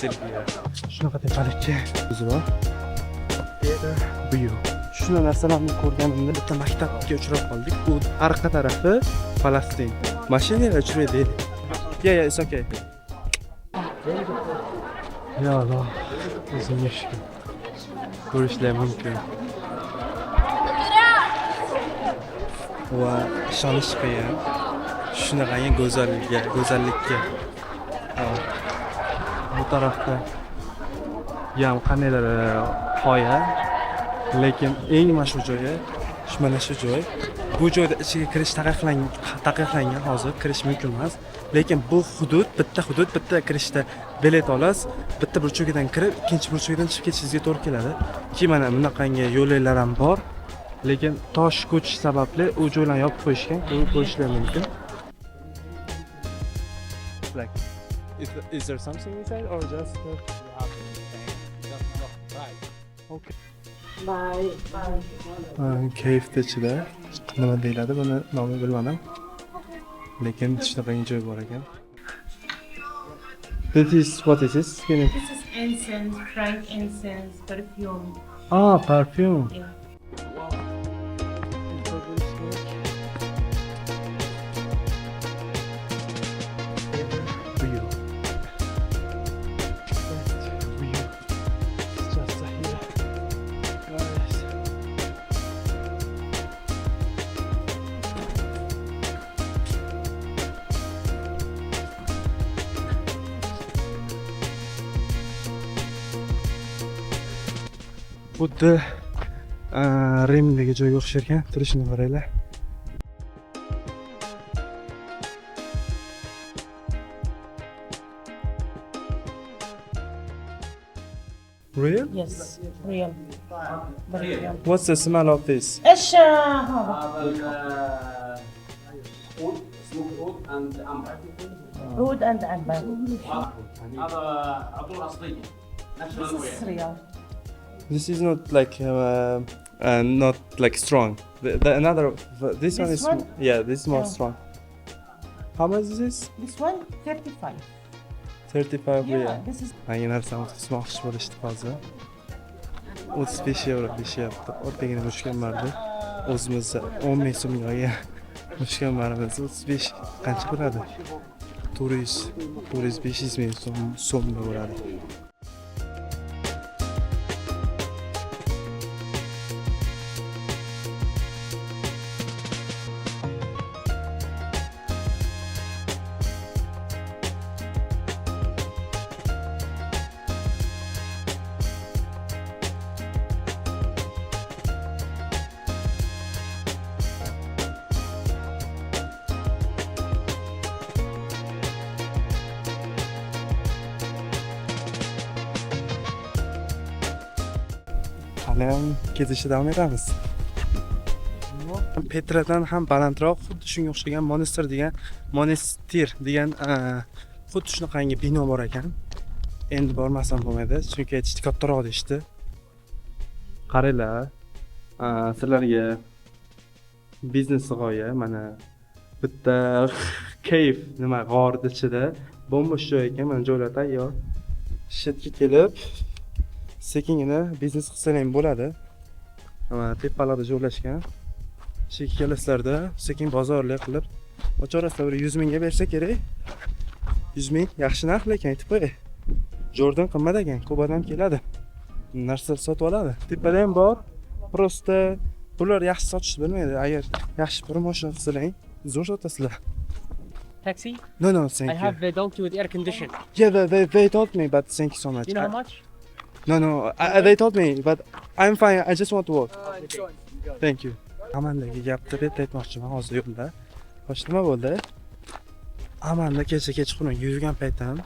Silvia. Shunaqa tepalikka o'zi bor. Bu yo'q. Shuna narsalarni ko'rganimda bitta maktabga uchrab qoldik. U orqa tarafi Falastin. Mashinalar uchraydi. Yeah, it's okay. Ya Allah, o'zimga shukr. Ko'rishlar mumkin. Va ishonish qiyin. Shunaqangi go'zallikka. Bu tarafda ham qandaydir qoya, lekin eng mashhur joyi mana shu joy. Bu joyda ichiga kirish taqiqlangan, hozir kirish mumkin emas. Lekin bu bitta hudud, bitta kirishda bilet olasiz, bitta burchakdan kirib, ikkinchi burchakdan chiqib ketishingizga to'g'ri keladi. Keyin mana bunaqangi yo'llar ham bor. Lekin tosh ko'chish sababli u joylarni yopib qo'yishgan, ko'rishlar mumkin. Like, is there something inside or just okay. Kayfda ichida nima deyiladi, buni nomini bilmadim. Lekin shunaqangi joy bor ekan. This is what is this? This is incense, frankincense, perfume. Ah, perfume. Yeah. Xuddi Rimdagi joyga o'xshar ekan. Turishini qaranglar. Real? Yes, real. Very real. What's the smell of this? ايش هذا؟ عود اسمه عود اند امبر. عود and amber. هذا عطور اصليه. This is real. This is not like not like strong. This one is one? yeah, this is more Yeah. strong. How much is this? This one 35. 35 Yeah, real. this is Hangi narsani o'tkazmoqchi bo'lishdi hozir. 35 euro deyishyapti. O'rtagini mushkamlardi. O'zimizda 10 ming so'mga olgan mushkamlarimiz 35 qancha bo'ladi? 400-500 ming so'mga bo'ladi. Hali ham kezishda davom etamiz. Petradan ham balandroq, xuddi shunga o'xshagan monastir degan xuddi shunaqangi bino bor ekan. Endi bormasam bo'lmaydi, chunki aytishdi kattaroq deyishdi. Qaranglar, sizlarga biznes g'oya, mana bitta kayf nima g'orning ichida bo'mbo'sh joy ekan, mana joylar tayyor. Shetga kelib sekingina biznes qilsang ham bo'ladi. Mana tepalarda joylashgan. Shetga kelasizlarda sekin bozorlik qilib, ochorasizlar 100 mingga bersa kerak. 100 ming yaxshi narx, lekin aytib qo'y. Jordan qimmat ekan, ko'p odam keladi. Narsa sotib oladi. Tepada ham bor. Prosta bular yaxshi sotishni bilmaydi. Agar yaxshi promotion qilsang, zo'r sotasizlar. Taxi? No, thank I you. have a donkey with air condition. Yeah, they told me, but thank you so much. You know how much? No, they told me, but I'm fine. I just want to walk. Thank you. Amandagi gapni aytmoqchiman hozir yo'lda. Xo'sh, nima bo'ldi? Amanda kechqurun yurgan paytim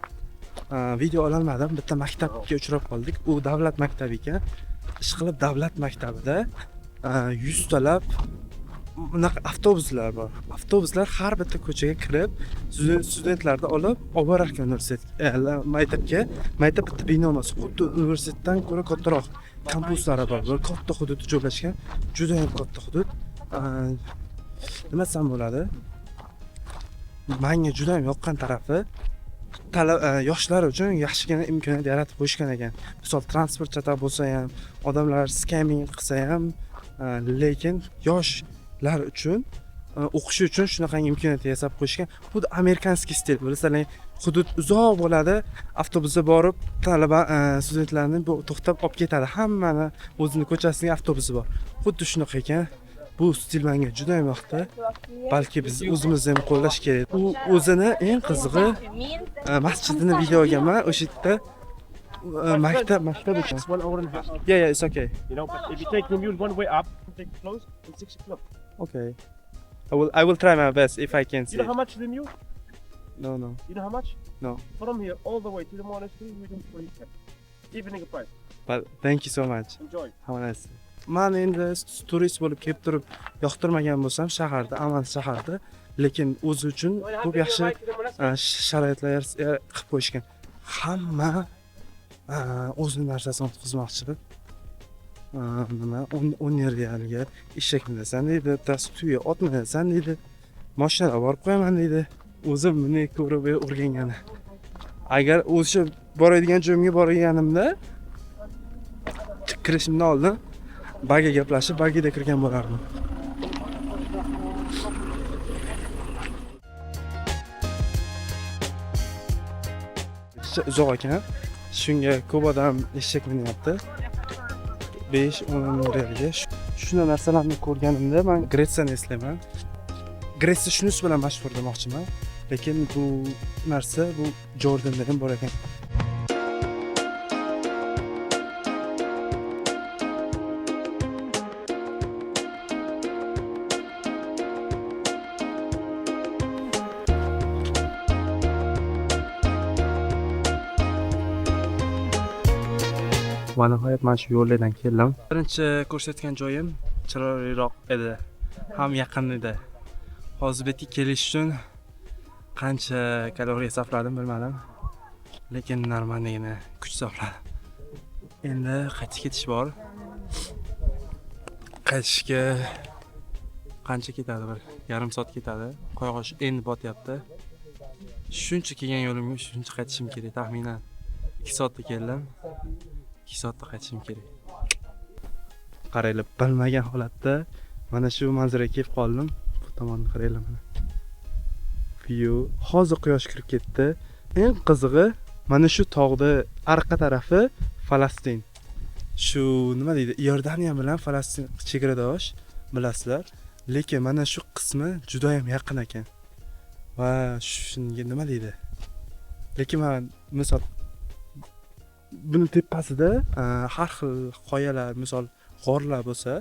video ololmadim. Bitta maktabga uchrab qoldik. U davlat maktabi ekan. Ishqilib davlat maktabida 100 talab bunaqa avtobuslar bor. Avtobuslar har bitta ko'chaga kirib, studentlarni olib borar ekan maktabga. Maktab bitta bino emas, xuddi universitetdan ko'ra kattaroq kampuslari bor. Bir katta hududda joylashgan, juda ham katta hudud. Nima desam bo'ladi? Menga juda ham yoqqan tarafi yoshlar uchun yaxshigina imkoniyat yaratib qo'yishgan ekan. Misol transport chata bo'lsa ham, odamlar scamming qilsa ham, lekin yoshlar uchun o'qish uchun shunaqangi imkoniyat yasab qo'yishgan. Xuddi amerikanskiy stil, bilasizlar, hudud uzoq bo'ladi, avtobusda borib talaba studentlarni to'xtab olib ketadi. Hammani o'zini ko'chasiga avtobusi bor. Xuddi shunaqa ekan. Bu stil menga juda ham yoqdi. Balki biz o'zimizni ham qo'llash kerak. U o'zini eng qizig'i masjidini video olganman. O'sha yerda maktab ekan. It's 1 hour and a half. Yeah, it's okay. You know, but if you take the mule one way up, take it close, it's 6 o'clock. Okay. I will try my best if I can see. You know how much the mule? No. You know how much? No. From here all the way to the monastery, we don't pay it. Evening price. But thank you so much. Enjoy. Have a nice day. Men endi turist bo'lib kelib turib yoqtirmagan bo'lsam shaharda, Aman shaharda, lekin o'zi uchun ko'p yaxshi sharoitlar qilib qo'yishgan. Hamma o'zining narsasini o'tkazmoqchi. Nima 10 realga eshak minasan deydi, tuya ot minasan deydi, mashinada borib qo'yaman deydi. O'zim buni ko'rib o'rgangani. Agar o'sha boradigan joyimga borganimda kirishimdan oldin bagga gaplashib, baggida kirgan bo'lardim. Uzoq ekan. Shunga ko'p odam eshak minyapti. 5-10 realga. Shuna narsalarni ko'rganimda men Gretsiyani eslayman. Gretsiya shunisi bilan mashhur demoqchiman. Lekin bu narsa bu Jordanda ham bor ekan. Va nihoyat mana shu yo'llardan keldim. Birinchi ko'rsatgan joyim chiroyliroq edi, ham yaqin edi. Hozir bu yerga kelish uchun qancha kaloriya sarfladim bilmadim, lekin normalligina kuch sarfladim. Endi qaytib ketish bor. Qaytishga qancha ketadi? Bir yarim soat ketadi. Quyosh endi botyapti. Shuncha kelgan yo'limga shuncha qaytishim kerak. Taxminan 2 soatda keldim. 2 soatda qaytishim kerak. Qaranglar, bilmagan holatda mana shu manzaraga kelib qoldim. Bu tomonni qaranglar mana. View. Hozir quyosh kirib ketdi. Eng qizig'i, mana shu tog'da arqa tarafi Falastin. Shu nima deydi? Iordaniya bilan Falastin chegaradosh, bilasizlar. Lekin mana shu qismi juda ham yaqin ekan. Va shunga nima deydi? Lekin men misol buni tepasida har xil qoyalar, misol g'orlar bo'lsa,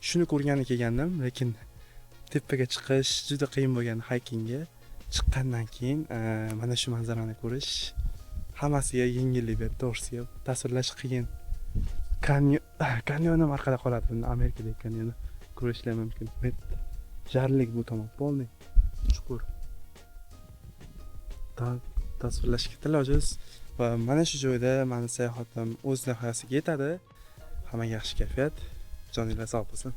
shuni ko'rgani kelgandim, lekin tepaga chiqish juda qiyin bo'lgan hikingga. Chiqqandan keyin mana shu manzarani ko'rish hammasiga yengillik berdi, to'g'risi tasvirlash qiyin. Kanyon ham orqada qoladi, buni Amerikadagi kanyonni ko'rishlar mumkin. Jarlik bu tomon, polni chuqur. Tasvirlashga til ojiz. Va mana shu joyda meni sayohatim o'z nihoyasiga yetadi. Hammaga yaxshi kayfiyat, joninglar sog' bo'lsin.